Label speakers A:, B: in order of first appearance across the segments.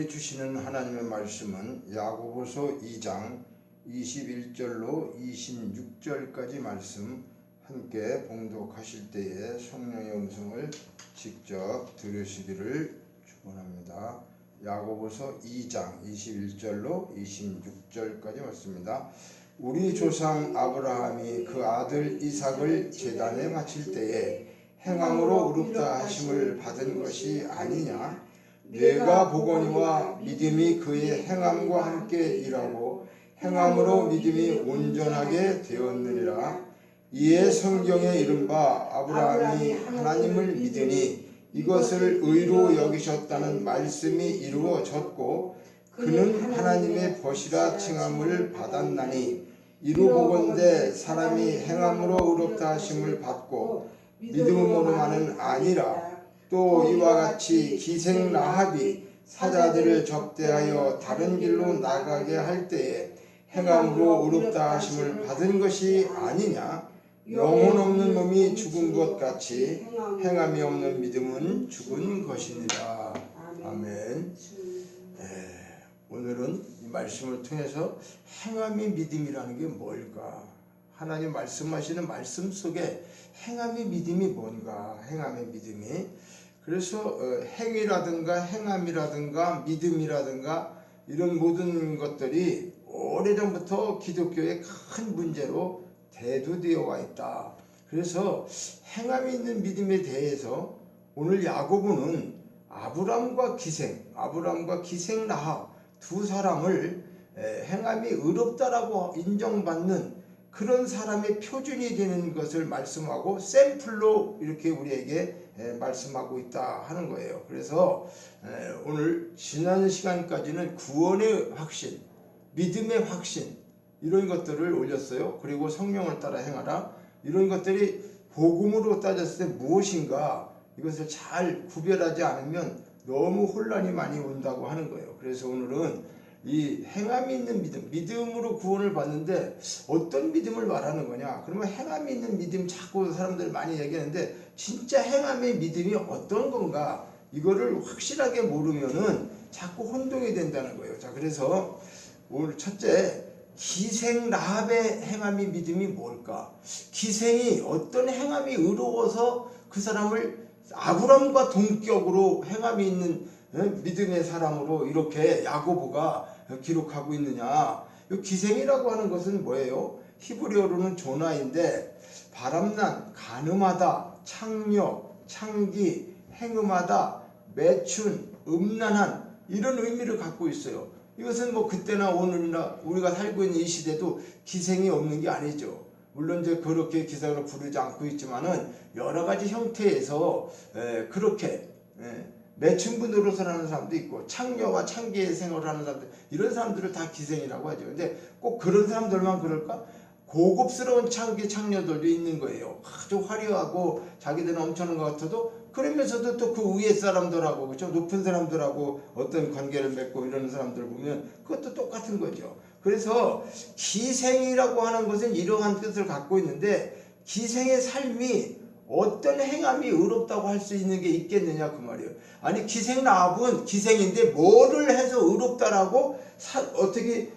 A: 우리에게 주시는 하나님의 말씀은 야고보서 2장 21절로 26절까지 말씀 함께 봉독하실 때에 성령의 음성을 직접 들으시기를 축원합니다. 야고보서 2장 21절로 26절까지 말씀입니다. 우리 조상 아브라함이 그 아들 이삭을 제단에 바칠 때에 행함으로 의롭다 하심을 받은 것이 아니냐? 뇌가 보거니와 믿음이 그의 행함과 함께 일하고 행함으로 믿음이 온전하게 되었느니라. 이에 성경에 이른바 아브라함이 하나님을 믿으니 이것을 의로 여기셨다는 말씀이 이루어졌고 그는 하나님의 벗이라 칭함을 받았나니 이루보건대 사람이 행함으로 의롭다 하심을 받고 믿음으로만은 아니라 또 이와 같이 기생 라합이 사자들을 접대하여 다른 길로 나가게 할 때에 행함으로 의롭다 하심을 받은 것이 아니냐? 영혼 없는 몸이 죽은 것 같이 행함이 없는 믿음은 죽은 것이니라. 아멘. 오늘은 이 말씀을 통해서 행함이 믿음이라는 게 뭘까? 하나님 말씀하시는 말씀 속에 행함의 믿음이 뭔가? 행함의 믿음이. 그래서 행위라든가 행함이라든가 믿음이라든가 이런 모든 것들이 오래전부터 기독교의 큰 문제로 대두되어 와 있다. 그래서 행함이 있는 믿음에 대해서 오늘 야고보는 아브람과 기생 라합 두 사람을 행함이 의롭다라고 인정받는 그런 사람의 표준이 되는 것을 말씀하고 샘플로 이렇게 우리에게 말씀하고 있다 하는 거예요. 그래서 오늘 지난 시간까지는 구원의 확신, 믿음의 확신 이런 것들을 올렸어요. 그리고 성령을 따라 행하라. 이런 것들이 복음으로 따졌을 때 무엇인가 이것을 잘 구별하지 않으면 너무 혼란이 많이 온다고 하는 거예요. 그래서 오늘은 이 행함이 있는 믿음으로 구원을 받는데 어떤 믿음을 말하는 거냐? 그러면 행함이 있는 믿음 자꾸 사람들 많이 얘기하는데 진짜 행함의 믿음이 어떤 건가? 이거를 확실하게 모르면은 자꾸 혼동이 된다는 거예요. 자, 그래서 오늘 첫째, 기생 라합의 행함이 믿음이 뭘까? 기생이 어떤 행함이 의로워서 그 사람을 아브람과 동격으로 행함이 있는 믿음의 사람으로 이렇게 야고보가 기록하고 있느냐? 이 기생이라고 하는 것은 뭐예요? 히브리어로는 조나인데 바람난, 가늠하다, 창녀, 창기, 행음하다, 매춘, 음란한 이런 의미를 갖고 있어요. 이것은 뭐 그때나 오늘이나 우리가 살고 있는 이 시대도 기생이 없는 게 아니죠. 물론 이제 그렇게 기생으로 부르지 않고 있지만은 여러 가지 형태에서 그렇게 매춘부 노릇을 하는 사람도 있고 창녀와 창기의 생활을 하는 사람들 이런 사람들을 다 기생이라고 하죠. 근데 꼭 그런 사람들만 그럴까? 고급스러운 창기 창녀들도 있는 거예요. 아주 화려하고 자기들은 엄청난 것 같아도 그러면서도 또 그 위에 사람들하고 그렇죠? 높은 사람들하고 어떤 관계를 맺고 이러는 사람들을 보면 그것도 똑같은 거죠. 그래서 기생이라고 하는 것은 이러한 뜻을 갖고 있는데 기생의 삶이 어떤 행함이 의롭다고 할 수 있는 게 있겠느냐 그 말이에요. 아니 기생 라합은 기생인데 뭐를 해서 의롭다라고 어떻게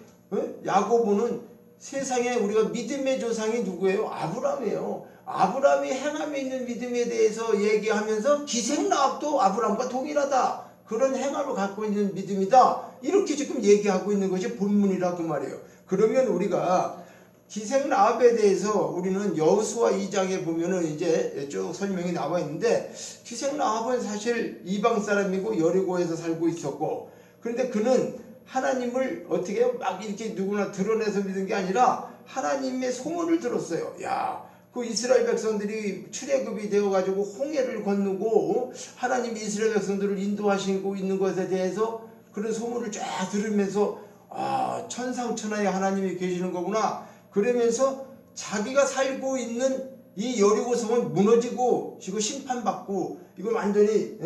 A: 야고보는 세상에 우리가 믿음의 조상이 누구예요? 아브람이에요. 아브람이 행함이 있는 믿음에 대해서 얘기하면서 기생 라합도 아브람과 동일하다. 그런 행함을 갖고 있는 믿음이다. 이렇게 지금 얘기하고 있는 것이 본문이라 그 말이에요. 그러면 우리가 기생 라합에 대해서 우리는 여호수아 2장에 보면은 이제 쭉 설명이 나와 있는데 기생 라합은 사실 이방 사람이고 여리고에서 살고 있었고 그런데 그는 하나님을 어떻게 해요? 막 이렇게 누구나 드러내서 믿은 게 아니라 하나님의 소문을 들었어요. 야, 그 이스라엘 백성들이 출애굽이 되어가지고 홍해를 건너고 하나님이 이스라엘 백성들을 인도하시고 있는 것에 대해서 그런 소문을 쫙 들으면서 아, 천상천하에 하나님이 계시는 거구나. 그러면서 자기가 살고 있는 이 여리고 성은 무너지고 지금 심판받고 이거 완전히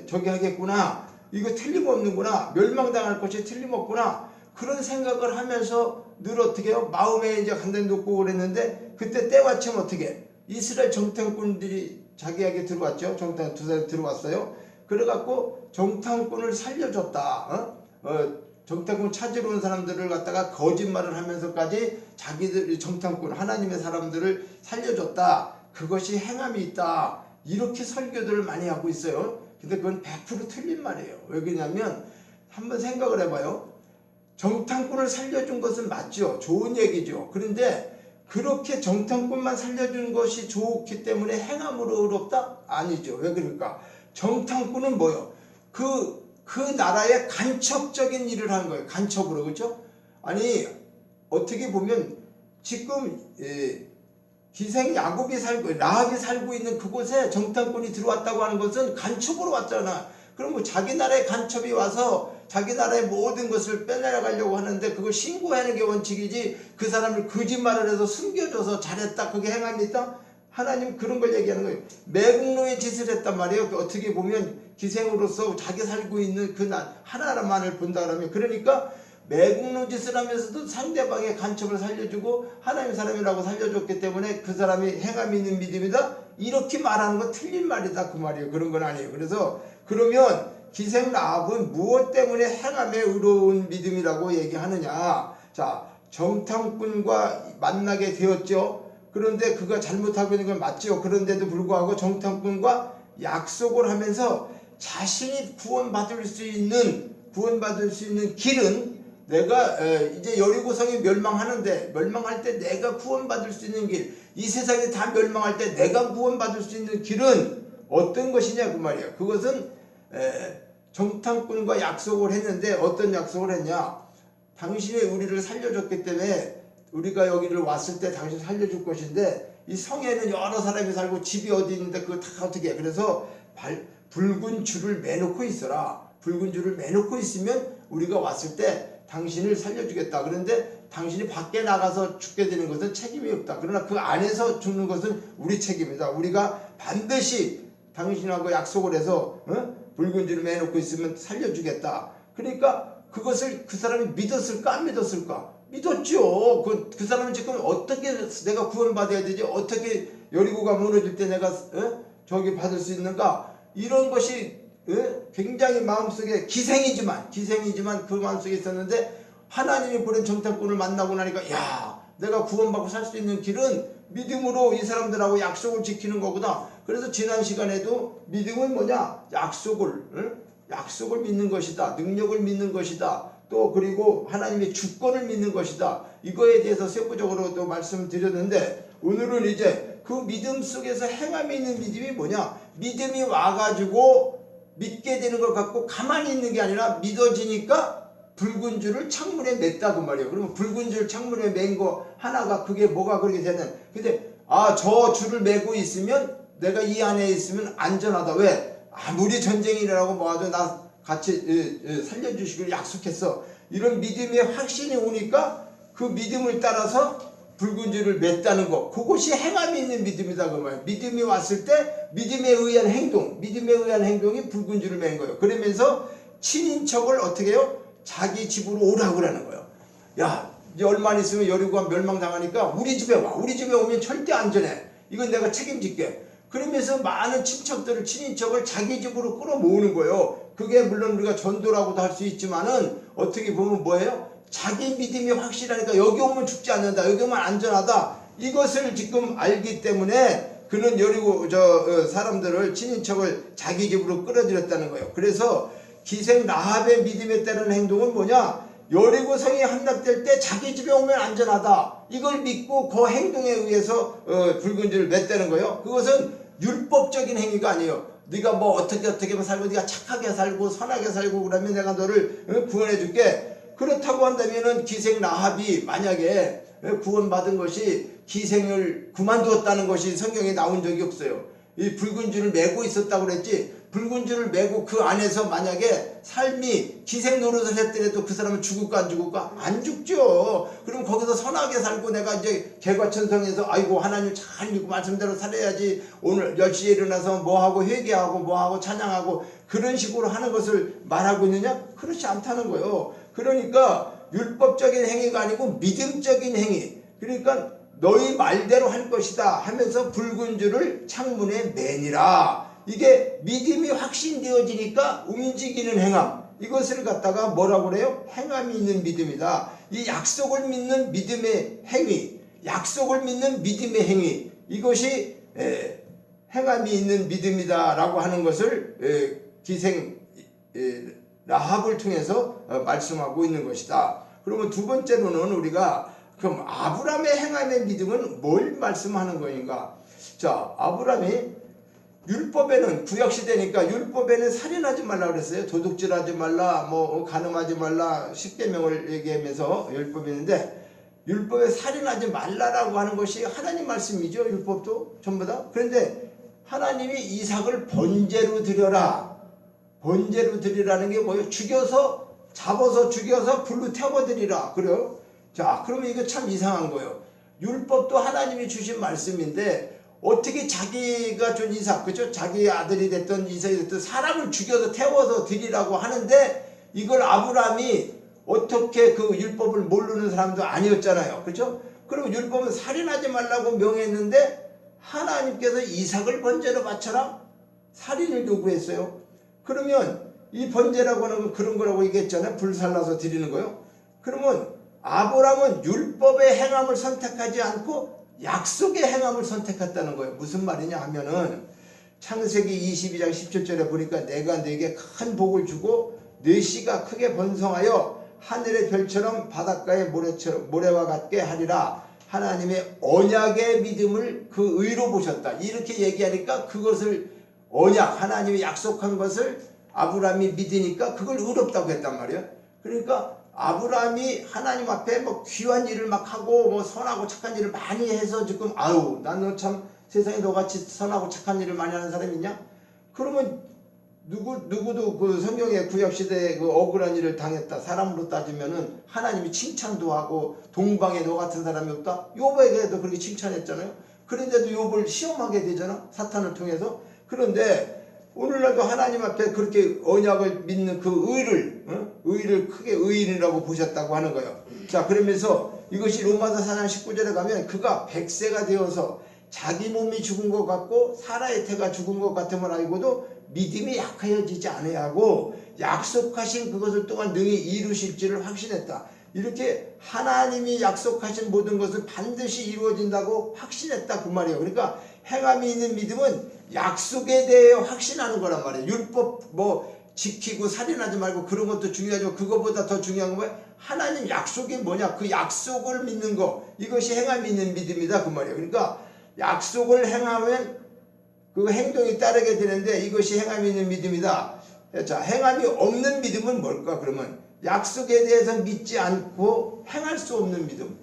A: 저기 하겠구나. 이거 틀림없는구나. 멸망당할 것이 틀림없구나. 그런 생각을 하면서 늘 어떻게 해요? 마음에 이제 간단히 놓고 그랬는데 그때 때마침 어떻게 이스라엘 정탐꾼들이 자기에게 들어왔죠. 정탐 두 사람이 들어왔어요. 그래갖고 정탐꾼을 살려줬다. 정탐꾼 찾으러 온 사람들을 갖다가 거짓말을 하면서까지 자기들 정탐꾼 하나님의 사람들을 살려줬다. 그것이 행함이 있다. 이렇게 설교들을 많이 하고 있어요. 근데 그건 100% 틀린 말이에요. 왜 그러냐면 한번 생각을 해봐요. 정탐꾼을 살려준 것은 맞죠. 좋은 얘기죠. 그런데 그렇게 정탐꾼만 살려준 것이 좋기 때문에 행함으로 의롭다? 아니죠. 왜 그럴까? 정탐꾼은 뭐요? 그 나라의 간첩적인 일을 하는 거예요. 간첩으로. 그렇죠? 아니 어떻게 보면 지금 기생 야곱이 살고 라합이 살고 있는 그곳에 정탐꾼이 들어왔다고 하는 것은 간첩으로 왔잖아. 그럼 뭐 자기 나라의 간첩이 와서 자기 나라의 모든 것을 빼내려가려고 하는데 그걸 신고하는 게 원칙이지 그 사람을 거짓말을 해서 숨겨줘서 잘했다 그게 행함이 있다? 하나님 그런 걸 얘기하는 거예요. 매국노의 짓을 했단 말이에요. 어떻게 보면 기생으로서 자기 살고 있는 그 하나만을 본다 그러면 그러니까 매국노 짓을 하면서도 상대방의 간첩을 살려주고 하나님 사람이라고 살려줬기 때문에 그 사람이 행함이 있는 믿음이다 이렇게 말하는 건 틀린 말이다 그 말이에요. 그런 건 아니에요. 그래서 그러면 기생 라합은 무엇 때문에 행함에 의로운 믿음이라고 얘기하느냐. 자, 정탐꾼과 만나게 되었죠. 그런데 그가 잘못하고 있는 건 맞죠. 그런데도 불구하고 정탐꾼과 약속을 하면서 자신이 구원받을 수 있는 길은 내가 이제 여리고성이 멸망하는데 멸망할 때 내가 구원받을 수 있는 길, 이 세상이 다 멸망할 때 내가 구원받을 수 있는 길은 어떤 것이냐 그 말이에요. 그것은 정탐꾼과 약속을 했는데 어떤 약속을 했냐. 당신이 우리를 살려줬기 때문에 우리가 여기를 왔을 때 당신 살려줄 것인데 이 성에는 여러 사람이 살고 집이 어디 있는데 그거 다 어떻게 해. 그래서 붉은 줄을 매놓고 있어라. 붉은 줄을 매놓고 있으면 우리가 왔을 때 당신을 살려주겠다. 그런데 당신이 밖에 나가서 죽게 되는 것은 책임이 없다. 그러나 그 안에서 죽는 것은 우리 책임이다. 우리가 반드시 당신하고 약속을 해서 붉은 줄을 매놓고 있으면 살려주겠다. 그러니까 그것을 그 사람이 믿었을까 안 믿었을까? 믿었죠. 그 사람은 지금 어떻게 내가 구원받아야 되지? 어떻게 여리고가 무너질 때 내가 저기 받을 수 있는가? 이런 것이 굉장히 마음속에 기생이지만 그 마음속에 있었는데 하나님이 보낸 정탐꾼을 만나고 나니까 야 내가 구원받고 살 수 있는 길은 믿음으로 이 사람들하고 약속을 지키는 거구나. 그래서 지난 시간에도 믿음은 뭐냐? 약속을 믿는 것이다. 능력을 믿는 것이다. 또 그리고 하나님의 주권을 믿는 것이다. 이거에 대해서 세부적으로도 말씀드렸는데 오늘은 이제 그 믿음 속에서 행함이 있는 믿음이 뭐냐? 믿음이 와가지고 믿게 되는 것 같고 가만히 있는 게 아니라 믿어지니까 붉은 줄을 창문에 맸다고 말이에요. 그러면 붉은 줄 창문에 맨 거 하나가 그게 뭐가 그렇게 되는. 근데 저 줄을 메고 있으면 내가 이 안에 있으면 안전하다. 왜? 아무리 전쟁이라고 뭐하도 나 같이 살려주시기를 약속했어. 이런 믿음의 확신이 오니까 그 믿음을 따라서 붉은 줄을 맸다는 거. 그것이 행함이 있는 믿음이다 그 말이에요. 믿음이 왔을 때 믿음에 의한 행동이 붉은 줄을 맨 거예요. 그러면서 친인척을 어떻게 해요? 자기 집으로 오라고 그러는 거예요. 야 이제 얼마 안 있으면 여리고가 멸망당하니까 우리 집에 와. 우리 집에 오면 절대 안전해. 이건 내가 책임질게. 그러면서 많은 친인척을 자기 집으로 끌어모으는 거예요. 그게 물론 우리가 전도라고도 할 수 있지만은 어떻게 보면 뭐예요? 자기 믿음이 확실하니까 여기 오면 죽지 않는다. 여기 오면 안전하다. 이것을 지금 알기 때문에 그는 여리고 사람들을 친인척을 자기 집으로 끌어들였다는 거예요. 그래서 기생 라합의 믿음에 따른 행동은 뭐냐? 여리고성이 함락될 때 자기 집에 오면 안전하다. 이걸 믿고 그 행동에 의해서 붉은 줄을 맸다는 거예요. 그것은 율법적인 행위가 아니에요. 네가 뭐 어떻게 살고 네가 착하게 살고 선하게 살고 그러면 내가 너를 구원해 줄게. 그렇다고 한다면은 기생 라합이 만약에 구원받은 것이 기생을 그만두었다는 것이 성경에 나온 적이 없어요. 이 붉은 줄을 메고 있었다고 그랬지. 붉은 줄을 메고 그 안에서 만약에 삶이 기생 노릇을 했더라도 그 사람은 죽을까 안 죽을까? 안 죽죠. 그럼 거기서 선하게 살고 내가 이제 개과천성해서 아이고 하나님 잘 믿고 말씀대로 살아야지. 오늘 10시에 일어나서 뭐하고 회개하고 뭐하고 찬양하고 그런 식으로 하는 것을 말하고 있느냐? 그렇지 않다는 거예요. 그러니까 율법적인 행위가 아니고 믿음적인 행위. 그러니까 너희 말대로 할 것이다 하면서 붉은 줄을 창문에 매니라. 이게 믿음이 확신되어지니까 움직이는 행함, 이것을 갖다가 뭐라고 그래요? 행함이 있는 믿음이다. 이 약속을 믿는 믿음의 행위, 약속을 믿는 믿음의 행위, 이것이 행함이 있는 믿음이다라고 하는 것을 기생 라합을 통해서 말씀하고 있는 것이다. 그러면 두 번째로는 우리가 그럼 아브라함의 행함의 믿음은 뭘 말씀하는 것인가? 자, 아브라함이 율법에는 구약시대니까 율법에는 살인하지 말라 그랬어요. 도둑질하지 말라, 뭐 간음하지 말라, 십계명을 얘기하면서 율법이 있는데 율법에 살인하지 말라라고 하는 것이 하나님 말씀이죠. 율법도 전부 다. 그런데 하나님이 이삭을 번제로 드려라. 번제로 드리라는 게 뭐예요? 잡아서 죽여서 불로 태워드리라. 그래요? 자, 그러면 이거 참 이상한 거예요. 율법도 하나님이 주신 말씀인데 어떻게 자기가 준 이삭, 그죠? 자기 아들이 됐던 이삭이 됐던 사람을 죽여서 태워서 드리라고 하는데 이걸 아브라함이 어떻게 그 율법을 모르는 사람도 아니었잖아요. 그죠? 그리고 율법은 살인하지 말라고 명했는데 하나님께서 이삭을 번제로 바쳐라? 살인을 요구했어요. 그러면 이 번제라고 하는 건 그런 거라고 얘기했잖아요. 불살라서 드리는 거요. 그러면 아브라함은 율법의 행함을 선택하지 않고 약속의 행함을 선택했다는 거예요. 무슨 말이냐 하면은 창세기 22장 17절에 보니까 내가 네게 큰 복을 주고 네 씨가 크게 번성하여 하늘의 별처럼 바닷가의 모래와 같게 하리라. 하나님의 언약의 믿음을 그 의로 보셨다. 이렇게 얘기하니까 그것을 언약, 하나님이 약속한 것을 아브라함이 믿으니까 그걸 의롭다고 했단 말이에요. 그러니까 아브라함이 하나님 앞에 뭐 귀한 일을 막 하고 뭐 선하고 착한 일을 많이 해서 지금 아유 나는 참 세상에 너같이 선하고 착한 일을 많이 하는 사람이 있냐? 그러면 누구도 그 성경의 구약시대에 그 억울한 일을 당했다 사람으로 따지면은 하나님이 칭찬도 하고 동방에 너 같은 사람이 없다? 욥에게도 그렇게 칭찬했잖아요. 그런데도 욥을 시험하게 되잖아, 사탄을 통해서. 그런데 오늘날도 하나님 앞에 그렇게 언약을 믿는 그 의를 크게 의인이라고 보셨다고 하는 거예요. 자, 그러면서 이것이 로마서 4장 19절에 가면 그가 100세가 되어서 자기 몸이 죽은 것 같고 사라의 태가 죽은 것 같음을 알고도 믿음이 약하여지지 아니하고 약속하신 그것을 또한 능히 이루실 줄을 확신했다. 이렇게 하나님이 약속하신 모든 것은 반드시 이루어진다고 확신했다 그 말이에요. 그러니까 행함이 있는 믿음은 약속에 대해 확신하는 거란 말이에요. 율법 뭐 지키고 살인하지 말고 그런 것도 중요하지만 그것보다 더 중요한 건 뭐예요? 하나님 약속이 뭐냐? 그 약속을 믿는 거, 이것이 행함이 있는 믿음이다 그 말이에요. 그러니까 약속을 행하면 그 행동이 따르게 되는데 이것이 행함이 있는 믿음이다. 자, 행함이 없는 믿음은 뭘까? 그러면 약속에 대해서 믿지 않고 행할 수 없는 믿음,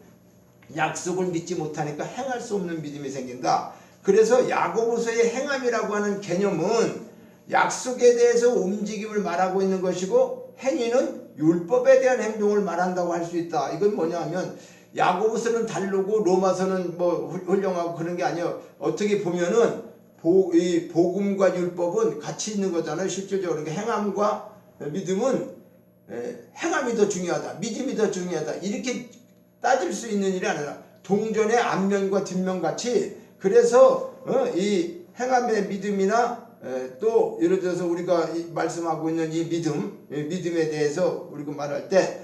A: 약속을 믿지 못하니까 행할 수 없는 믿음이 생긴다. 그래서 야고보서의 행함이라고 하는 개념은 약속에 대해서 움직임을 말하고 있는 것이고 행위는 율법에 대한 행동을 말한다고 할 수 있다. 이건 뭐냐 하면 야고보서는 다르고 로마서는 뭐 훌륭하고 그런 게 아니에요. 어떻게 보면은 이 복음과 율법은 같이 있는 거잖아요. 실질적으로. 그러니까 행함과 믿음은 행함이 더 중요하다, 믿음이 더 중요하다, 이렇게 따질 수 있는 일이 아니라 동전의 앞면과 뒷면 같이. 그래서 이 행함의 믿음이나 또 예를 들어서 우리가 말씀하고 있는 이 믿음에 대해서 우리가 말할 때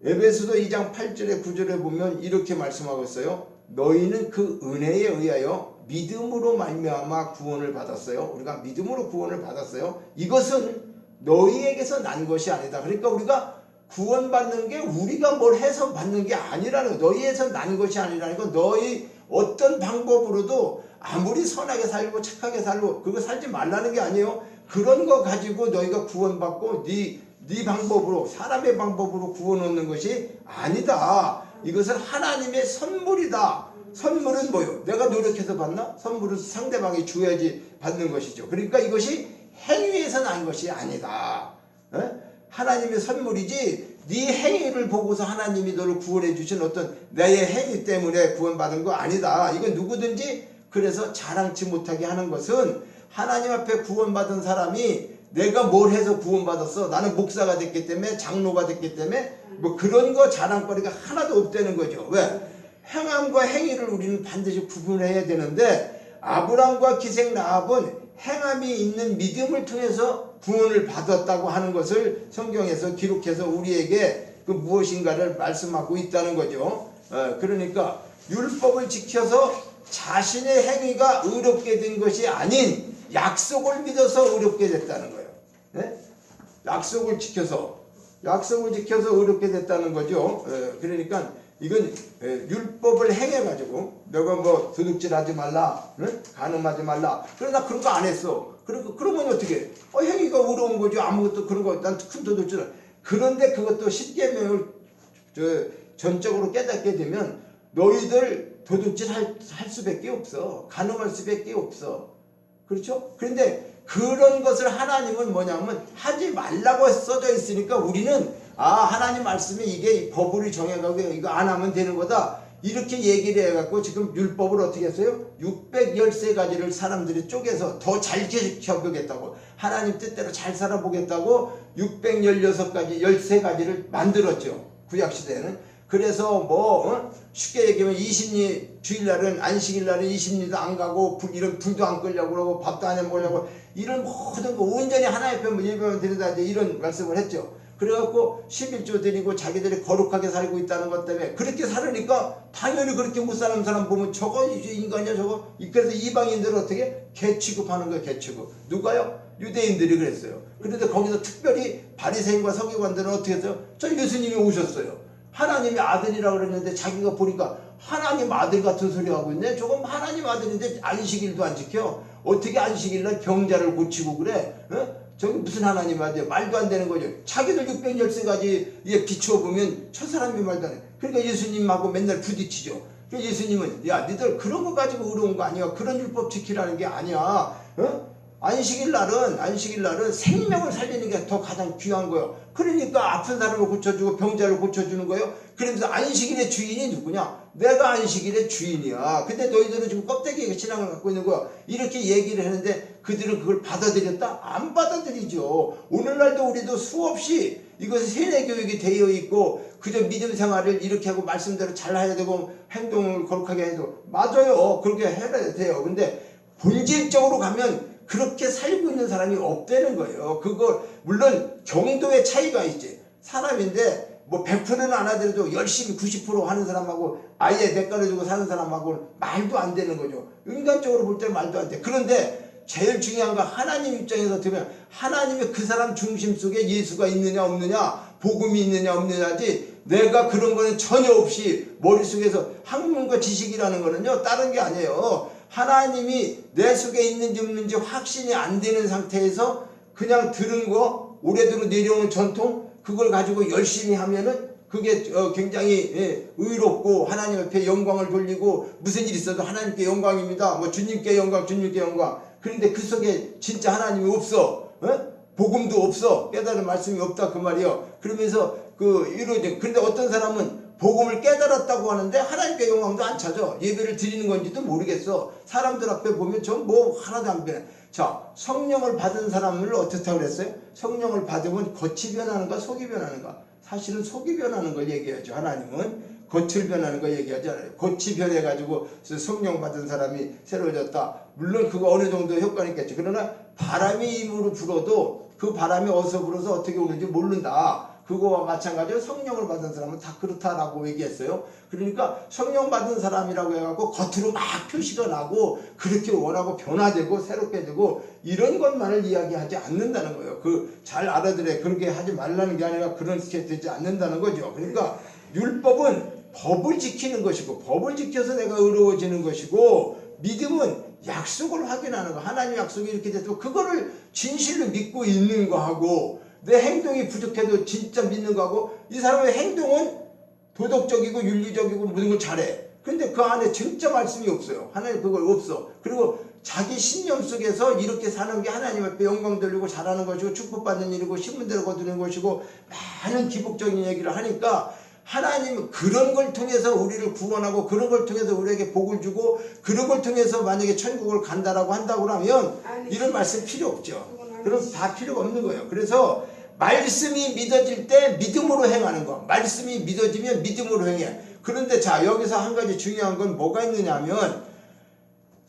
A: 에베소서 2장 8절에 9절에 보면 이렇게 말씀하고 있어요. 너희는 그 은혜에 의하여 믿음으로 말미암아 구원을 받았어요. 우리가 믿음으로 구원을 받았어요. 이것은 너희에게서 난 것이 아니다. 그러니까 우리가 구원받는 게 우리가 뭘 해서 받는 게 아니라는 거, 너희에서 난 것이 아니라는 거. 너희 어떤 방법으로도 아무리 선하게 살고 착하게 살고 그거 살지 말라는 게 아니에요. 그런 거 가지고 너희가 구원받고 네 방법으로, 사람의 방법으로 구원 얻는 것이 아니다. 이것은 하나님의 선물이다. 선물은 뭐요? 내가 노력해서 받나? 선물은 상대방이 줘야지 받는 것이죠. 그러니까 이것이 행위에서 난 것이 아니다. 하나님의 선물이지 네 행위를 보고서 하나님이 너를 구원해 주신 어떤 나의 행위 때문에 구원받은 거 아니다. 이건 누구든지 그래서 자랑치 못하게 하는 것은 하나님 앞에 구원받은 사람이 내가 뭘 해서 구원받았어, 나는 목사가 됐기 때문에, 장로가 됐기 때문에 뭐 그런 거 자랑거리가 하나도 없다는 거죠. 왜? 행함과 행위를 우리는 반드시 구분해야 되는데 아브라함과 기생 라합은 행함이 있는 믿음을 통해서 구원을 받았다고 하는 것을 성경에서 기록해서 우리에게 그 무엇인가를 말씀하고 있다는 거죠. 그러니까 율법을 지켜서 자신의 행위가 의롭게 된 것이 아닌 약속을 믿어서 의롭게 됐다는 거예요. 네? 약속을 지켜서 의롭게 됐다는 거죠. 그러니까 이건 율법을 행해가지고 내가 뭐 도둑질하지 말라, 간음하지 말라. 그러나 그런 거 안 했어. 그러면 어떻게? 행위가 의로운 거죠. 아무것도 그런 거 난 큰 도둑질. 그런데 그것도 십계명을 전적으로 깨닫게 되면 너희들 도둑질 할 수밖에 없어. 간음할 수밖에 없어. 그렇죠? 그런데 그런 것을 하나님은 뭐냐면 하지 말라고 써져 있으니까 우리는 하나님 말씀이 이게 법으로 정해가고 이거 안 하면 되는 거다. 이렇게 얘기를 해갖고 지금 율법을 어떻게 했어요? 613가지를 사람들이 쪼개서 더 잘 지켜보겠다고 하나님 뜻대로 잘 살아보겠다고 616가지 13가지를 만들었죠. 구약시대에는. 그래서 쉽게 얘기하면 20일 주일날은 안식일날은 20일도 안 가고 이런 불도 안 끌려고 그러고 밥도 안 해먹으려고 이런 모든 거 온전히 하나의 편 예배만 드리다 이런 말씀을 했죠. 그래갖고 11조 드리고 자기들이 거룩하게 살고 있다는 것 때문에 그렇게 살으니까 당연히 그렇게 못 사는 사람 보면 저거 인간이야 저거. 그래서 이방인들을 어떻게 개 취급하는 거예요. 개 취급. 누가요? 유대인들이 그랬어요. 그런데 거기서 특별히 바리새인과 서기관들은 어떻게 했어요? 저 예수님이 오셨어요. 하나님의 아들이라고 그랬는데 자기가 보니까 하나님 아들 같은 소리 하고 있네. 저건 하나님 아들인데 안식일도 안 지켜. 어떻게 안식일날 병자를 고치고 그래? 저기 무슨 하나님 아들? 말도 안 되는 거죠. 자기들 613가지에 비추어보면 저 사람이 말도 안 해. 그러니까 예수님하고 맨날 부딪히죠. 그러니까 예수님은 야 니들 그런 거 가지고 의로운 거 아니야. 그런 율법 지키라는 게 아니야. 안식일 날은 생명을 살리는 게 더 가장 귀한 거예요. 그러니까 아픈 사람을 고쳐주고 병자를 고쳐주는 거예요. 그러면서 안식일의 주인이 누구냐? 내가 안식일의 주인이야. 근데 너희들은 지금 껍데기에 신앙을 갖고 있는 거야. 이렇게 얘기를 했는데 그들은 그걸 받아들였다? 안 받아들이죠. 오늘날도 우리도 수없이 이것은 세뇌교육이 되어 있고 그저 믿음 생활을 이렇게 하고 말씀대로 잘 해야 되고 행동을 거룩하게 해도 맞아요. 그렇게 해야 돼요. 근데 본질적으로 가면 그렇게 살고 있는 사람이 없다는 거예요. 그거 물론 정도의 차이가 있지. 사람인데 100%는 안 하더라도 열심히 90% 하는 사람하고 아예 대가를 주고 사는 사람하고 말도 안 되는 거죠. 인간적으로 볼 때 말도 안 돼. 그런데 제일 중요한 건 하나님 입장에서 들으면 하나님의 그 사람 중심 속에 예수가 있느냐 없느냐 복음이 있느냐 없느냐지 내가 그런 거는 전혀 없이 머릿속에서 학문과 지식이라는 거는요 다른 게 아니에요. 하나님이 내 속에 있는지 없는지 확신이 안 되는 상태에서 그냥 들은 거 오래도록 내려오는 전통 그걸 가지고 열심히 하면은 그게 굉장히 의롭고 하나님 앞에 영광을 돌리고 무슨 일 있어도 하나님께 영광입니다. 주님께 영광 주님께 영광. 그런데 그 속에 진짜 하나님이 없어. 복음도 없어. 깨달은 말씀이 없다 그 말이요. 그러면서 이러죠. 그런데 어떤 사람은 복음을 깨달았다고 하는데 하나님께 영광도 안 찾아. 예배를 드리는 건지도 모르겠어. 사람들 앞에 보면 전 하나도 안 변해. 자, 성령을 받은 사람을 어떻다고 그랬어요? 성령을 받으면 겉이 변하는가 속이 변하는가? 사실은 속이 변하는 걸 얘기하죠. 하나님은 겉을 변하는 걸 얘기하지 않아요. 겉이 변해가지고 성령 받은 사람이 새로워졌다. 물론 그거 어느 정도 효과는 있겠죠. 그러나 바람이 입으로 불어도 그 바람이 어디서 불어서 어떻게 오는지 모른다. 그거와 마찬가지로 성령을 받은 사람은 다 그렇다라고 얘기했어요. 그러니까 성령 받은 사람이라고 해갖고 겉으로 막 표시가 나고 그렇게 원하고 변화되고 새롭게 되고 이런 것만을 이야기하지 않는다는 거예요. 잘 알아들어야 그렇게 하지 말라는 게 아니라 그렇게 되지 않는다는 거죠. 그러니까 율법은 법을 지키는 것이고 법을 지켜서 내가 의로워지는 것이고 믿음은 약속을 확인하는 거. 하나님 약속이 이렇게 돼서 그거를 진실로 믿고 있는 거하고 내 행동이 부족해도 진짜 믿는 거하고 이 사람의 행동은 도덕적이고 윤리적이고 모든 걸 잘해. 근데 그 안에 진짜 말씀이 없어요. 하나님 그걸 없어. 그리고 자기 신념 속에서 이렇게 사는 게 하나님 앞에 영광 돌리고 잘하는 것이고 축복받는 일이고 신문대로 거두는 것이고 많은 기복적인 얘기를 하니까 하나님은 그런 걸 통해서 우리를 구원하고 그런 걸 통해서 우리에게 복을 주고 그런 걸 통해서 만약에 천국을 간다라고 한다고 하면 이런 말씀 필요 없죠. 그럼 다 필요가 없는 거예요. 그래서 말씀이 믿어질 때 믿음으로 행하는 거. 말씀이 믿어지면 믿음으로 행해. 그런데 자 여기서 한 가지 중요한 건 뭐가 있느냐 하면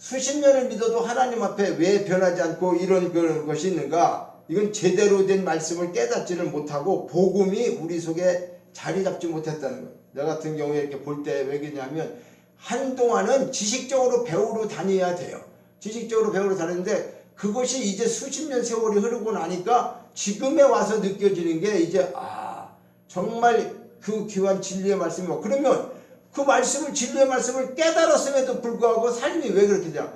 A: 수십 년을 믿어도 하나님 앞에 왜 변하지 않고 이런 그런 것이 있는가? 이건 제대로 된 말씀을 깨닫지를 못하고 복음이 우리 속에 자리 잡지 못했다는 거예요. 나 같은 경우에 이렇게 볼 때 왜 그러냐면 한동안은 지식적으로 배우러 다녀야 돼요. 지식적으로 배우러 다니는데 그것이 이제 수십 년 세월이 흐르고 나니까 지금에 와서 느껴지는 게 이제 정말 그 귀한 진리의 말씀이 그러면 그 말씀을 진리의 말씀을 깨달았음에도 불구하고 삶이 왜 그렇게 돼요?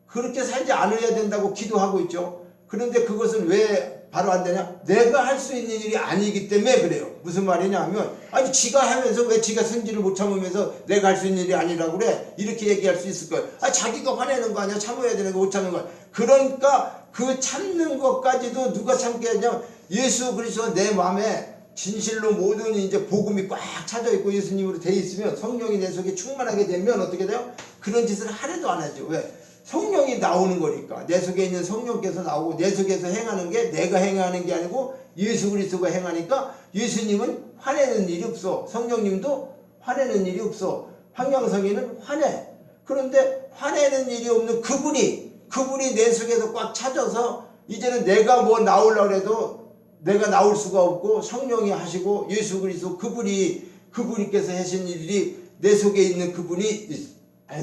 A: 그렇게 살지 않아야 된다고 기도하고 있죠. 그런데 그것은 왜 바로 안 되냐? 내가 할 수 있는 일이 아니기 때문에 그래요. 무슨 말이냐 하면 아니 지가 하면서 왜 지가 승질을 못 참으면서 내가 할 수 있는 일이 아니라고 그래? 이렇게 얘기할 수 있을 거예요. 자기가 화내는 거 아니야? 참아야 되는 거 못 참는 거야. 그러니까 그 참는 것까지도 누가 참게 하냐? 예수 그리스도 내 마음에 진실로 모든 이제 복음이 꽉 차져 있고 예수님으로 돼 있으면 성령이 내 속에 충만하게 되면 어떻게 돼요? 그런 짓을 하려도 안 하죠. 왜? 성령이 나오는 거니까. 내 속에 있는 성령께서 나오고 내 속에서 행하는 게 내가 행하는 게 아니고 예수 그리스도가 행하니까 예수님은 화내는 일이 없어. 성령님도 화내는 일이 없어. 황양성이는 화내. 그런데 화내는 일이 없는 그분이 내 속에서 꽉 차져서 이제는 내가 뭐 나오려고 해도 내가 나올 수가 없고 성령이 하시고 예수 그리스도 그분께서 하신 일이 내 속에 있는 그분이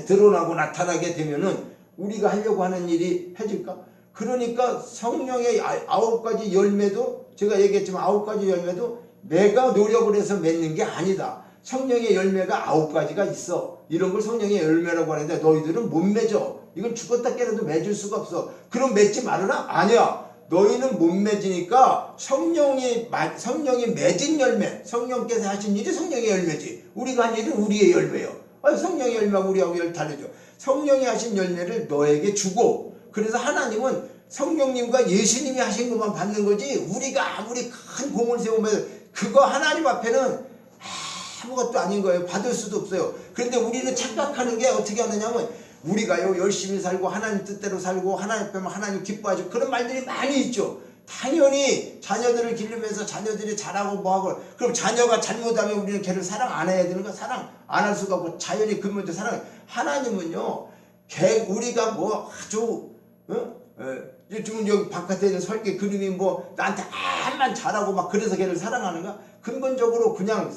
A: 드러나고 나타나게 되면은 우리가 하려고 하는 일이 해질까? 그러니까 성령의 9가지 열매도 제가 얘기했지만 9가지 열매도 내가 노력을 해서 맺는 게 아니다. 성령의 열매가 9가지가 있어. 이런 걸 성령의 열매라고 하는데 너희들은 못 맺어. 이건 죽었다 깨어나도 맺을 수가 없어. 그럼 맺지 말아라? 아니야. 너희는 못 맺으니까 성령이 맺은 열매, 성령께서 하신 일이 성령의 열매지. 우리가 한 일은 우리의 열매요. 성령의 열매하고 우리하고 다르죠. 성령이 하신 열매를 너에게 주고, 그래서 하나님은 성령님과 예수님이 하신 것만 받는 거지 우리가 아무리 큰 공을 세우면 그거 하나님 앞에는 아무것도 아닌 거예요. 받을 수도 없어요. 그런데 우리는 착각하는 게 어떻게 하느냐면 우리가요 열심히 살고 하나님 뜻대로 살고 하나님 앞에만 하나님 기뻐하죠. 그런 말들이 많이 있죠. 당연히 자녀들을 기르면서 자녀들이 잘하고 뭐하고 그럼 자녀가 잘못하면 우리는 걔를 사랑 안 해야 되는 거? 사랑 안 할 수가 없고 자연히 근본적 사랑. 하나님은요 우리가 뭐 아주 요즘은 여기 바깥에 있는 설계 그림이 뭐 나한테 암만 잘하고 막 그래서 걔를 사랑하는가? 근본적으로 그냥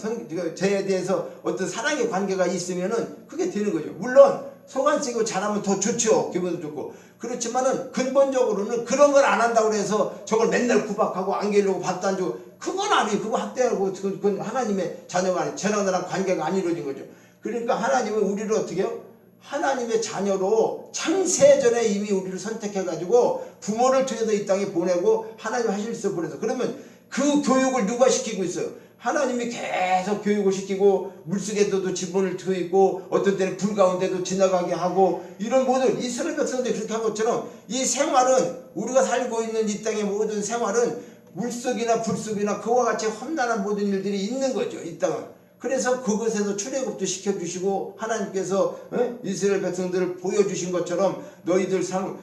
A: 쟤에 대해서 어떤 사랑의 관계가 있으면은 그게 되는 거죠. 물론 속안 쓰고 잘하면 더 좋죠. 기분도 좋고. 그렇지만은 근본적으로는 그런 걸 안 한다고 해서 저걸 맨날 구박하고 안기려고 밥도 안 주고 그건 아니에요. 그거 학대하고 그건 하나님의 자녀가 아니에요. 쟤랑 나랑 관계가 안 이루어진 거죠. 그러니까 하나님은 우리를 어떻게 해요? 하나님의 자녀로 창세전에 이미 우리를 선택해가지고 부모를 통해서 이 땅에 보내고 하나님 하실 수 보내서 그러면 그 교육을 누가 시키고 있어요? 하나님이 계속 교육을 시키고 물속에도 지분을 두고 있고 어떤 때는 불 가운데도 지나가게 하고 이런 모든 이스라엘 백성들이 그렇게 한 것처럼 이 생활은 우리가 살고 있는 이 땅의 모든 생활은 물속이나 불속이나 그와 같이 험난한 모든 일들이 있는 거죠. 이 땅은. 그래서 그것에서 출애굽도 시켜주시고 하나님께서 이스라엘 백성들을 보여주신 것처럼 너희들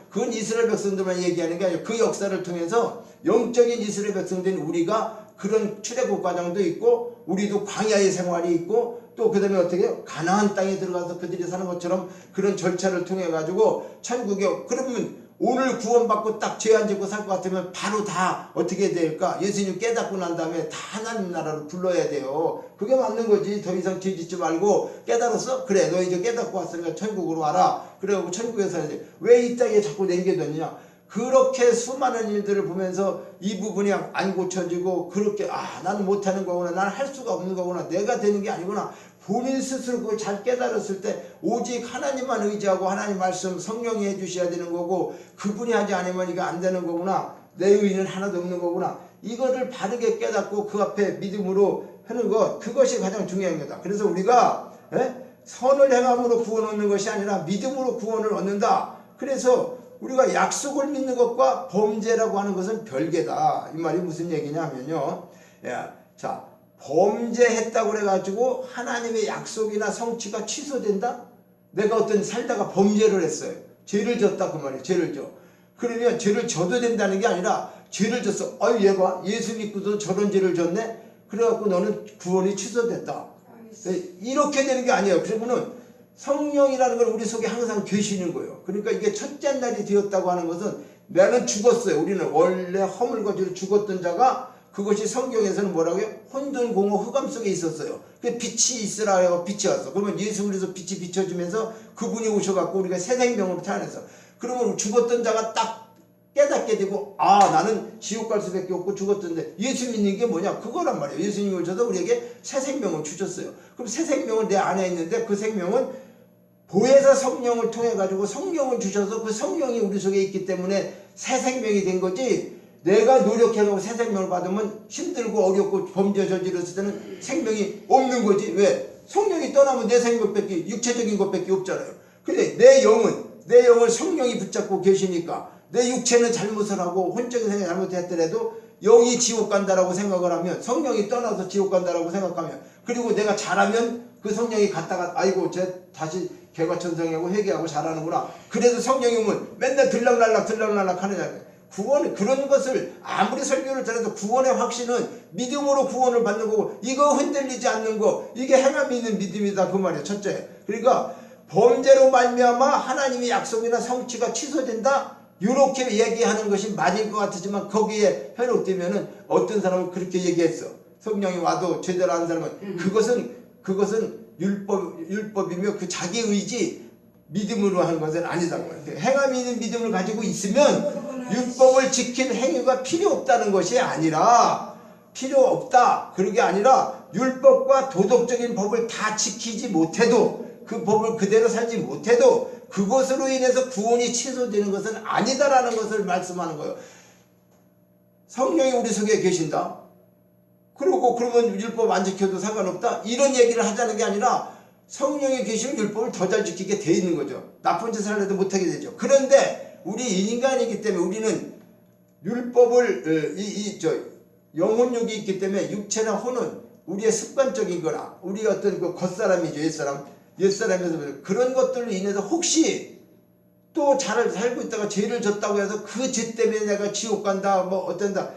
A: 그건 이스라엘 백성들만 얘기하는 게 아니라 그 역사를 통해서 영적인 이스라엘 백성들인 우리가 그런 출애굽 과정도 있고 우리도 광야의 생활이 있고 또 그 다음에 어떻게 해요? 가나안 땅에 들어가서 그들이 사는 것처럼 그런 절차를 통해 가지고 천국에 그러면 오늘 구원받고 딱 죄 안 짓고 살 것 같으면 바로 다 어떻게 될까? 예수님 깨닫고 난 다음에 다 하나님 나라로 불러야 돼요. 그게 맞는 거지. 더 이상 죄 짓지 말고 깨달았어? 그래 너 이제 깨닫고 왔으니까 천국으로 와라. 그래갖고 천국에 살아야지. 왜 이 땅에 자꾸 남겨뒀냐? 그렇게 수많은 일들을 보면서 이 부분이 안 고쳐지고 그렇게 나는 못하는 거구나. 나는 할 수가 없는 거구나. 내가 되는 게 아니구나. 본인 스스로 그걸 잘 깨달았을 때 오직 하나님만 의지하고 하나님 말씀 성령이 해주셔야 되는 거고 그분이 하지 않으면 이거 안 되는 거구나. 내 의는 하나도 없는 거구나. 이거를 바르게 깨닫고 그 앞에 믿음으로 하는 것 그것이 가장 중요한 거다. 그래서 우리가 선을 행함으로 구원 얻는 것이 아니라 믿음으로 구원을 얻는다. 그래서 우리가 약속을 믿는 것과 범죄라고 하는 것은 별개다. 이 말이 무슨 얘기냐면요. 자, 범죄했다고 그래가지고 하나님의 약속이나 성취가 취소된다? 내가 어떤 살다가 범죄를 했어요. 죄를 졌다 그 말이에요. 죄를 져. 그러면 죄를 져도 된다는 게 아니라 죄를 졌어. 얘가 예수 믿고도 저런 죄를 졌네? 그래갖고 너는 구원이 취소됐다. 이렇게 되는 게 아니에요. 그러면은 성령이라는 걸 우리 속에 항상 계시는 거예요. 그러니까 이게 첫째 날이 되었다고 하는 것은 나는 죽었어요. 우리는 원래 허물거지로 죽었던 자가 그것이 성경에서는 뭐라고요? 혼돈 공허 흑암 속에 있었어요. 그 빛이 있으라 하고 빛이 왔어. 그러면 예수 그리스도 빛이 비춰지면서 그분이 오셔갖고 우리가 새 생명으로 태어나서 그러면 죽었던 자가 딱 깨닫게 되고 아 나는 지옥 갈 수밖에 없고 죽었던데 예수 믿는 게 뭐냐 그거란 말이에요. 예수님이 오셔서 우리에게 새 생명을 주셨어요. 그럼 새 생명은 내 안에 있는데 그 생명은 보혜사 성령을 통해 가지고 성령을 주셔서 그 성령이 우리 속에 있기 때문에 새 생명이 된 거지. 내가 노력해가지고 새 생명을 받으면 힘들고 어렵고 범죄 저질렀을 때는 생명이 없는 거지. 왜? 성령이 떠나면 내 생명밖에 육체적인 것밖에 없잖아요. 근데 내 영을 성령이 붙잡고 계시니까 내 육체는 잘못을 하고 혼적인 생각이 잘못했더라도 영이 지옥 간다라고 생각을 하면 성령이 떠나서 지옥 간다라고 생각하면 그리고 내가 잘하면 그 성령이 갔다가 아이고 쟤 다시 개과천선하고 회개하고 잘하는구나. 그래서 성령이 오면 맨날 들락날락 하느냐. 구원 그런 것을 아무리 설교를 잘해도 구원의 확신은 믿음으로 구원을 받는 거고 이거 흔들리지 않는 거 이게 행함이 있는 믿음이다 그 말이에요. 첫째. 그러니까 범죄로 말미암아 하나님의 약속이나 성취가 취소된다 이렇게 얘기하는 것이 맞을 것 같지만 거기에 현혹되면은 어떤 사람은 그렇게 얘기했어. 성령이 와도 제대로 안 사람은 그것은 율법이며 그 자기 의지 믿음으로 하는 것은 아니다고 말해요. 행함이 있는 믿음을 가지고 있으면 율법을 지킨 행위가 필요 없다는 것이 아니라 필요 없다. 그게 아니라 율법과 도덕적인 법을 다 지키지 못해도 그 법을 그대로 살지 못해도 그것으로 인해서 구원이 취소되는 것은 아니다라는 것을 말씀하는 거예요. 성령이 우리 속에 계신다. 그러면 율법 안 지켜도 상관없다. 이런 얘기를 하자는 게 아니라 성령이 계시면 율법을 더 잘 지키게 돼 있는 거죠. 나쁜 짓을 하려도 못하게 되죠. 그런데 우리 인간이기 때문에 우리는 율법을 영혼육이 있기 때문에 육체나 혼은 우리의 습관적인 거나 우리의 어떤 그 겉사람이죠. 옛사람에서 그런 것들로 인해서 혹시 또 잘 살고 있다가 죄를 졌다고 해서 그 죄 때문에 내가 지옥 간다 뭐 어떤다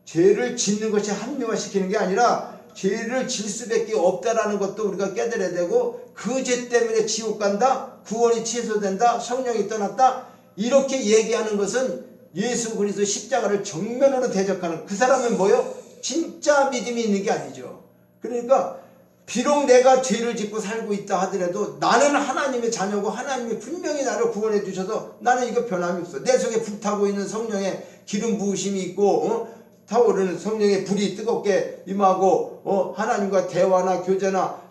A: 죄를 짓는 것이 합리화시키는 게 아니라 죄를 질 수밖에 없다라는 것도 우리가 깨달아야 되고 그 죄 때문에 지옥 간다 구원이 취소된다 성령이 떠났다 이렇게 얘기하는 것은 예수 그리스도 십자가를 정면으로 대적하는 그 사람은 뭐요? 진짜 믿음이 있는 게 아니죠. 그러니까 비록 내가 죄를 짓고 살고 있다 하더라도 나는 하나님의 자녀고 하나님이 분명히 나를 구원해 주셔서 나는 이거 변함이 없어. 내 속에 불타고 있는 성령의 기름 부으심이 있고 타오르는 성령의 불이 뜨겁게 임하고 하나님과 대화나 교제나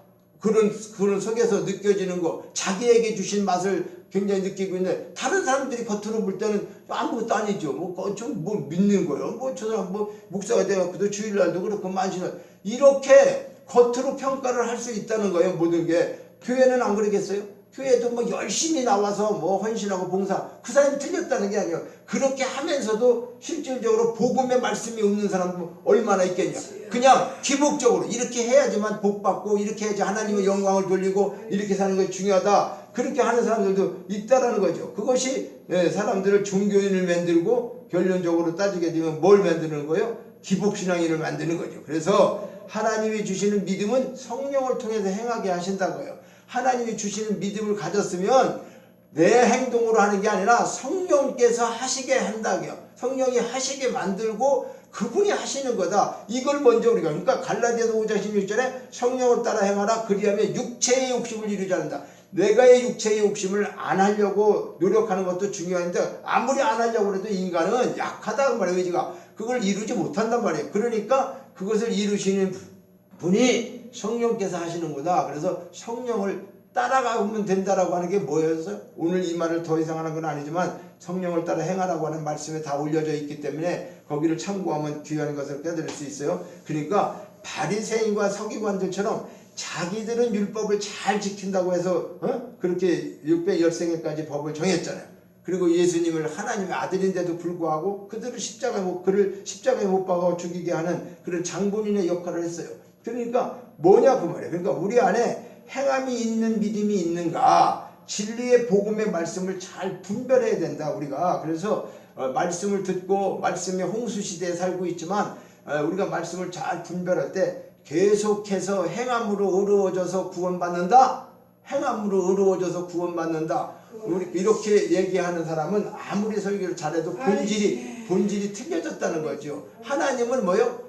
A: 그런 속에서 느껴지는 거 자기에게 주신 맛을 굉장히 느끼고 있는데 다른 사람들이 겉으로 볼 때는 아무것도 아니죠. 뭐 믿는 거예요. 저 사람 목사가 돼갖고도 주일날도 그렇고 만신을 이렇게 겉으로 평가를 할 수 있다는 거예요. 모든 게. 교회는 안 그러겠어요? 교회도 열심히 나와서 헌신하고 봉사 그 사람이 틀렸다는 게 아니에요. 그렇게 하면서도 실질적으로 복음의 말씀이 없는 사람도 얼마나 있겠냐. 그냥 기복적으로 이렇게 해야지만 복 받고 이렇게 해야지 하나님의 영광을 돌리고 이렇게 사는 것이 중요하다. 그렇게 하는 사람들도 있다라는 거죠. 그것이 사람들을 종교인을 만들고 결론적으로 따지게 되면 뭘 만드는 거예요? 기복신앙인을 만드는 거죠. 그래서 하나님이 주시는 믿음은 성령을 통해서 행하게 하신다고요. 하나님이 주시는 믿음을 가졌으면 내 행동으로 하는 게 아니라 성령께서 하시게 한다고요. 성령이 하시게 만들고 그분이 하시는 거다. 이걸 먼저 우리가 그러니까 갈라디아서 5장 16절에 성령을 따라 행하라 그리하면 육체의 욕심을 이루지 않는다. 내가의 육체의 욕심을 안 하려고 노력하는 것도 중요한데 아무리 안 하려고 해도 인간은 약하다 그 말이에요. 의지가 그걸 이루지 못한단 말이에요. 그러니까 그것을 이루시는 분이 성령께서 하시는 거다. 그래서 성령을 따라가면 된다라고 하는 게 뭐였어요? 오늘 이 말을 더 이상 하는 건 아니지만 성령을 따라 행하라고 하는 말씀에 다 올려져 있기 때문에 거기를 참고하면 귀한 것을 깨달을 수 있어요. 그러니까 바리새인과 서기관들처럼 자기들은 율법을 잘 지킨다고 해서 그렇게 613개까지 법을 정했잖아요. 그리고 예수님을 하나님의 아들인데도 불구하고 그들을 십자가에 못 박아 죽이게 하는 그런 장본인의 역할을 했어요. 그러니까 뭐냐 그 말이에요. 그러니까 우리 안에 행함이 있는 믿음이 있는가 진리의 복음의 말씀을 잘 분별해야 된다 우리가. 그래서 말씀을 듣고 말씀의 홍수시대에 살고 있지만 우리가 말씀을 잘 분별할 때 계속해서 행함으로 어려워져서 구원받는다? 행함으로 의로워져서 구원받는다. 이렇게 얘기하는 사람은 아무리 설교를 잘해도 본질이 틀려졌다는 거죠. 하나님은 뭐요?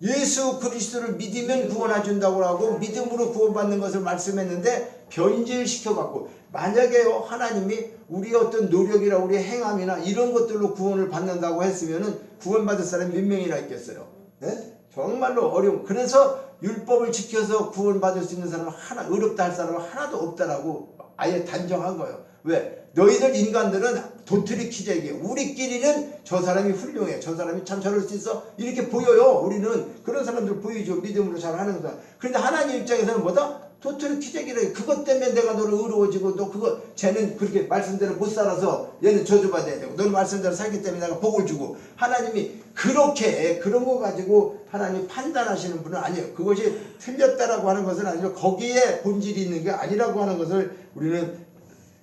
A: 예수 그리스도를 믿으면 구원해준다고 하고 믿음으로 구원받는 것을 말씀했는데 변질시켜갖고, 만약에요 하나님이 우리의 어떤 노력이나 우리의 행함이나 이런 것들로 구원을 받는다고 했으면은 구원받을 사람이 몇 명이나 있겠어요? 네? 정말로 어려운. 그래서 율법을 지켜서 구원받을 수 있는 사람은 의롭다 할 사람은 하나도 없다라고 아예 단정한 거예요. 왜? 너희들 인간들은 도토리 키재기에 우리끼리는 저 사람이 훌륭해, 저 사람이 참 저럴 수 있어, 이렇게 보여요. 우리는 그런 사람들 보이죠. 믿음으로 잘 하는 사람. 그런데 하나님 입장에서는 뭐다? 도토리 키재기래. 그것 때문에 내가 너를 의로워지고, 너 그거 쟤는 그렇게 말씀대로 못 살아서 얘는 저주받아야 되고, 너는 말씀대로 살기 때문에 내가 복을 주고. 하나님이 그렇게 그런 거 가지고 하나님 판단하시는 분은 아니에요. 그것이 틀렸다라고 하는 것은 아니고 거기에 본질이 있는 게 아니라고 하는 것을 우리는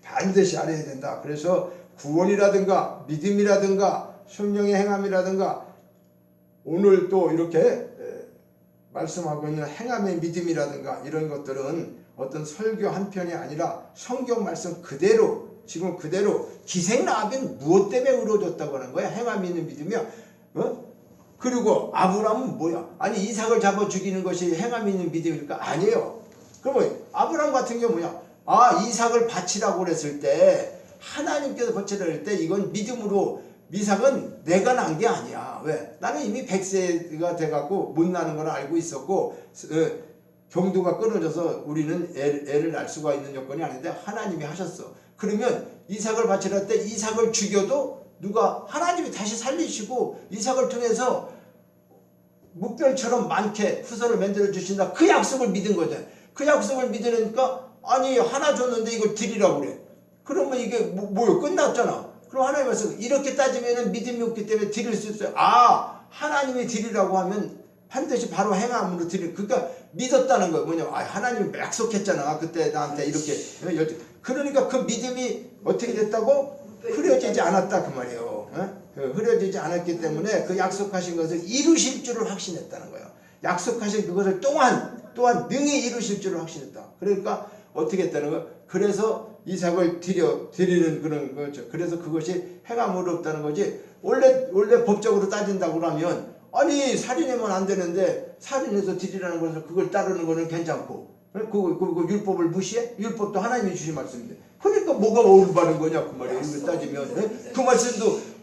A: 반드시 알아야 된다. 그래서 구원이라든가 믿음이라든가 성령의 행함이라든가 오늘 또 이렇게 말씀하고 있는 행함의 믿음이라든가 이런 것들은 어떤 설교 한 편이 아니라 성경 말씀 그대로, 지금 그대로 기생라합은 무엇 때문에 의로워졌다고 하는 거야? 행함이 있는 믿음이야. 그리고 아브라함은 뭐야? 아니 이삭을 잡아 죽이는 것이 행함이 있는 믿음일까? 아니에요. 그러면 아브라함 같은 경우 뭐냐? 이삭을 바치라고 그랬을 때, 하나님께서 바치라고 그랬을 때 이건 믿음으로, 이삭은 내가 난 게 아니야. 왜? 나는 이미 100세가 돼갖고 못 나는 걸 알고 있었고, 경도가 끊어져서 우리는 애를 낳을 수가 있는 여건이 아닌데 하나님이 하셨어. 그러면 이삭을 바치라 할 때 이삭을 죽여도 누가? 하나님이 다시 살리시고 이삭을 통해서 묵별처럼 많게 후손을 만들어 주신다. 그 약속을 믿은 거죠. 그 약속을 믿으니까 아니 하나 줬는데 이걸 드리라고 그래. 그러면 이게 뭐요? 끝났잖아. 그럼 하나님 말씀 이렇게 따지면 믿음이 없기 때문에 드릴 수 있어요. 하나님이 드리라고 하면 반드시 바로 행함으로 드릴. 그러니까 믿었다는 거예요. 뭐냐면 하나님이 약속했잖아. 그때 나한테 이렇게. 그러니까 그 믿음이 어떻게 됐다고? 흐려지지 않았다 그 말이에요. 흐려지지 않았기 때문에 그 약속하신 것을 이루실 줄을 확신했다는 거예요. 약속하신 그것을 또한 능히 이루실 줄을 확신했다. 그러니까 어떻게 했다는 거예요? 그래서 이삭을 드리는 그런 거죠. 그래서 그것이 행함으로 없다는 거지. 원래 법적으로 따진다고 하면 아니 살인하면 안 되는데 살인해서 드리라는 것을 그걸 따르는 거는 괜찮고, 그 율법을 무시해? 율법도 하나님이 주신 말씀인데. 그러니까 뭐가 올바른 거냐 그 말이에요. 이걸 따지면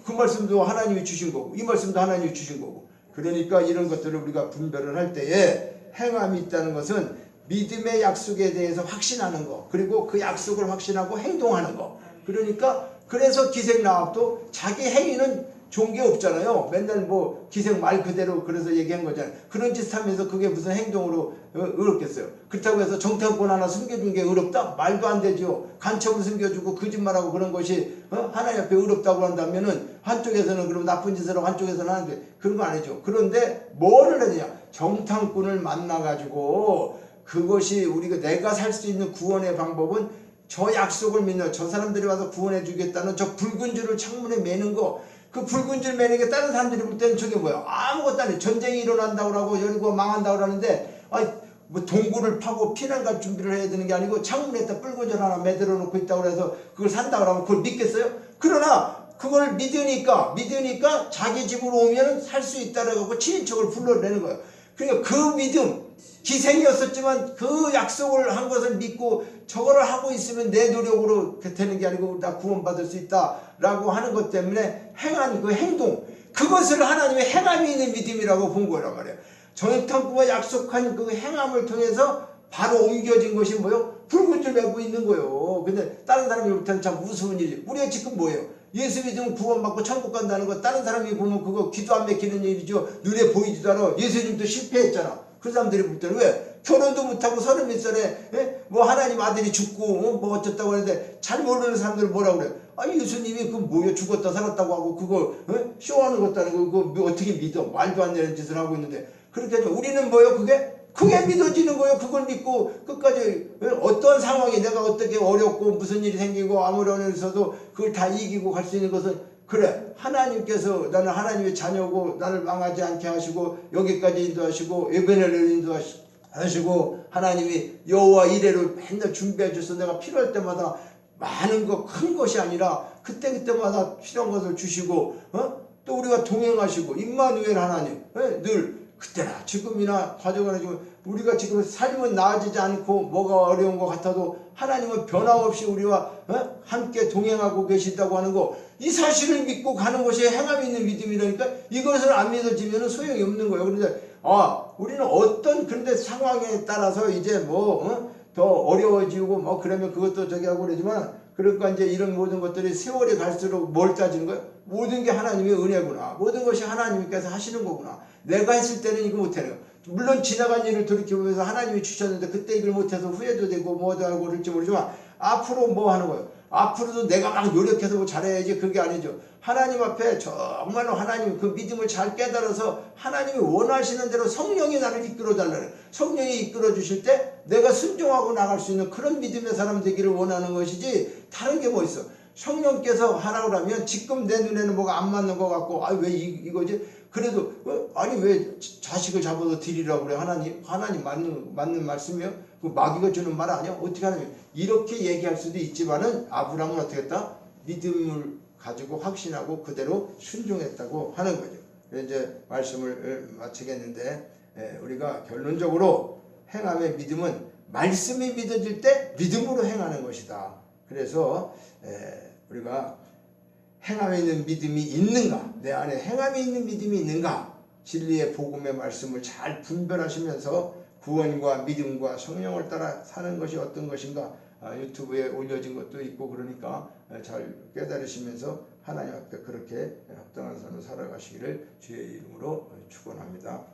A: 그 말씀도 하나님이 주신 거고 이 말씀도 하나님이 주신 거고. 그러니까 이런 것들을 우리가 분별을 할 때에 행함이 있다는 것은 믿음의 약속에 대해서 확신하는 거, 그리고 그 약속을 확신하고 행동하는 거. 그러니까 그래서 기생라합도 자기 행위는 좋은 게 없잖아요. 맨날 뭐 기생 말 그대로 그래서 얘기한 거잖아요. 그런 짓 하면서 그게 무슨 행동으로 의롭겠어요. 그렇다고 해서 정탐꾼 하나 숨겨준 게 의롭다? 말도 안 되죠. 간첩을 숨겨주고 거짓말하고 그런 것이 하나님 앞에 의롭다고 한다면은 한쪽에서는 그럼 나쁜 짓을 하고 한쪽에서는 하는데 그런 거 아니죠. 그런데 뭐를 해야 되냐? 정탐꾼을 만나가지고 그것이 내가 살 수 있는 구원의 방법은 저 약속을 믿는, 저 사람들이 와서 구원해 주겠다는 저 붉은 줄을 창문에 매는 거. 그 붉은 줄 매는 게 다른 사람들이 볼 때는 저게 뭐야? 아무것도 아니에요. 전쟁이 일어난다고 하고 열고 망한다고 그러는데 뭐 동굴을 파고 피난 갈 준비를 해야 되는 게 아니고 창문에다 붉은 줄 하나 매달아 놓고 있다고 해서 그걸 산다고 하면 그걸 믿겠어요? 그러나 그걸 믿으니까 자기 집으로 오면 살 수 있다라고 친인척을 불러내는 거예요. 그러니까 그 믿음, 기생이었었지만 그 약속을 한 것을 믿고 저거를 하고 있으면 내 노력으로 되는 게 아니고 나 구원받을 수 있다라고 하는 것 때문에 행한 그 행동, 그것을 하나님의 행함이 있는 믿음이라고 본 거란 말이에요. 정탐꾼과 약속한 그 행함을 통해서 바로 옮겨진 것이 뭐예요? 붉은 줄 메고 있는 거예요. 근데 다른 사람이 볼 때는 참 우스운 일이에요. 우리가 지금 뭐예요? 예수 믿으면 구원받고 천국 간다는 거 다른 사람이 보면 그거 귀도 안 막히는 일이죠. 눈에 보이지도 않아. 예수님도 실패했잖아. 그 사람들이 볼 때는 왜? 결혼도 못하고 30몇 살에 뭐 하나님 아들이 죽고 뭐 어쩌다고 하는데 잘 모르는 사람들 뭐라고 그래? 예수님이 그 뭐야 죽었다 살았다고 하고 그거 쇼하는 것도 아니고 그거 어떻게 믿어? 말도 안 되는 짓을 하고 있는데 그렇게 하죠. 우리는 뭐예요? 그게 믿어지는 거예요. 그걸 믿고 끝까지 어떤 상황이 내가 어떻게 어렵고 무슨 일이 생기고 아무리 어려운 있어도 그걸 다 이기고 갈 수 있는 것은 그래 하나님께서 나는 하나님의 자녀고 나를 망하지 않게 하시고 여기까지 인도하시고 에베네를 하시고 하나님이 여호와 이레를 맨날 준비해 줘서 내가 필요할 때마다 많은 거 큰 것이 아니라 그때마다 필요한 것을 주시고 또 우리가 동행하시고 임마누엘 하나님 늘 그때나 지금이나 가져가나 지금 우리가 지금 삶은 나아지지 않고 뭐가 어려운 것 같아도 하나님은 변함없이 우리와 함께 동행하고 계신다고 하는 거, 이 사실을 믿고 가는 것이 행함 있는 믿음이라니까. 이것을 안 믿어지면 소용이 없는 거예요. 그런데 우리는 어떤 그런데 상황에 따라서 이제 더 어려워지고 그러면 그것도 저기 하고 그러지만, 그러니까 이제 이런 모든 것들이 세월이 갈수록 뭘 따지는 거예요? 모든 게 하나님의 은혜구나. 모든 것이 하나님께서 하시는 거구나. 내가 했을 때는 이거 못하는 거야. 물론 지나간 일을 돌이켜보면서 하나님이 주셨는데 그때 이걸 못해서 후회도 되고 뭐도 하고 그럴지 모르지만, 앞으로 뭐 하는 거예요? 앞으로도 내가 막 노력해서 뭐 잘해야지, 그게 아니죠. 하나님 앞에 정말로 하나님 그 믿음을 잘 깨달아서 하나님이 원하시는 대로 성령이 나를 이끌어 달라는, 성령이 이끌어 주실 때 내가 순종하고 나갈 수 있는 그런 믿음의 사람 되기를 원하는 것이지, 다른 게 뭐 있어. 성령께서 하라고 하면 지금 내 눈에는 뭐가 안 맞는 것 같고, 왜 이거지? 그래도 아니 왜 자식을 잡아서 드리라고 그래? 하나님 맞는 말씀이요? 그 마귀가 주는 말 아니야? 어떻게 하냐면 이렇게 얘기할 수도 있지만은, 아브라함은 어떻게 했다? 믿음을 가지고 확신하고 그대로 순종했다고 하는 거죠. 이제 말씀을 마치겠는데, 우리가 결론적으로 행함의 믿음은 말씀이 믿어질 때 믿음으로 행하는 것이다. 그래서 우리가 행함에 있는 믿음이 있는가, 내 안에 행함이 있는 믿음이 있는가, 진리의 복음의 말씀을 잘 분별하시면서 구원과 믿음과 성령을 따라 사는 것이 어떤 것인가, 유튜브에 올려진 것도 있고 그러니까 잘 깨달으시면서 하나님 앞에 그렇게 합당한 삶을 살아가시기를 주의 이름으로 축원합니다.